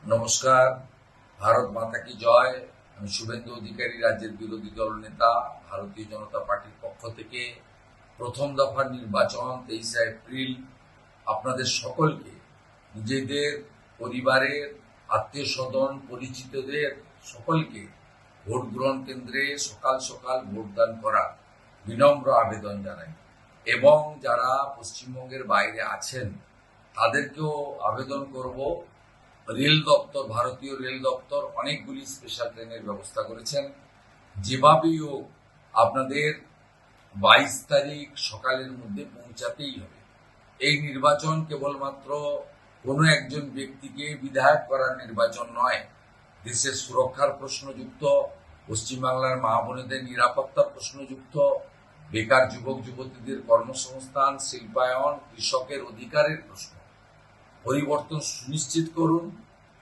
নমস্কার। ভারত মাতা কি জয়। আমি শুভেন্দু অধিকারী, রাজ্যের বিরোধী দল নেতা, ভারতীয় জনতা পার্টির পক্ষ থেকে প্রথম দফার নির্বাচন 23 এপ্রিল আপনাদের সকলকে, নিজেদের পরিবারের আত্মীয় স্বজন পরিচিতদের সকলকে ভোট গ্রহণ কেন্দ্রে সকাল সকাল ভোটদান করা বিনম্র আবেদন জানাই। এবং যারা পশ্চিমবঙ্গের বাইরে আছেন তাদেরকেও আবেদন করব, রেল দপ্তর, ভারতীয় রেল দপ্তর অনেকগুলি স্পেশাল ট্রেনের ব্যবস্থা করেছেন। যেভাবেই হোক আপনাদের 22 তারিখ সকালের মধ্যে পৌঁছাতেই হবে। এই নির্বাচন কেবলমাত্র কোনো একজন ব্যক্তিকে বিধায়ক করার নির্বাচন নয়, দেশের সুরক্ষার প্রশ্নযুক্ত, পশ্চিমবাংলার মা বোনেদের নিরাপত্তার প্রশ্নযুক্ত, বেকার যুবক যুবতীদের কর্মসংস্থান, শিল্পায়ন, কৃষকের অধিকারের প্রশ্ন। পরিবর্তন সুনিশ্চিত করুন,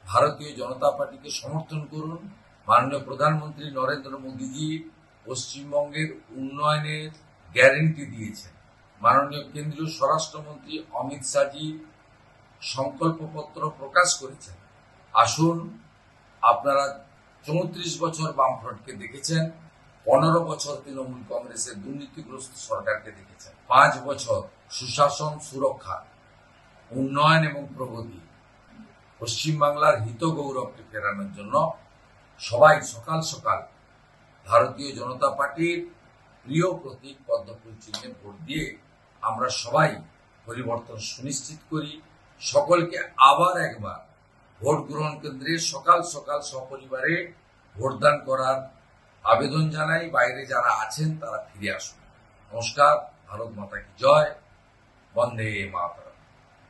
ভারতীয় জনতা পার্টিকে সমর্থন করুন। মাননীয় প্রধানমন্ত্রী নরেন্দ্র মোদীজি পশ্চিমবঙ্গের উন্নয়নের গ্যারেন্টি দিয়েছেন। মাননীয় কেন্দ্রীয় স্বরাষ্ট্রমন্ত্রী অমিত শাহজি সংকল্পপত্র প্রকাশ করেছেন। আসুন, আপনারা 34 বছর বামফ্রন্টকে দেখেছেন, 15 বছর তৃণমূল কংগ্রেসের দুর্নীতিগ্রস্ত সরকারকে দেখেছেন, 5 বছর সুশাসন, সুরক্ষা, উন্নয়ন এবং প্রগতি, পশ্চিমবাংলার হিত গৌরবকে ফেরানোর জন্য সবাই সকাল সকাল ভারতীয় জনতা পার্টির প্রিয় প্রতীক পদ্মফুল চিহ্নে ভোট দিয়ে আমরা সবাই পরিবর্তন সুনিশ্চিত করি। সকলকে আবার একবার ভোট গ্রহণ কেন্দ্রে সকাল সকাল সপরিবারে ভোটদান করার আবেদন জানাই। বাইরে যারা আছেন তারা ফিরে আসুন। নমস্কার। ভারত মাতা কি জয়। বন্দে মাতরম।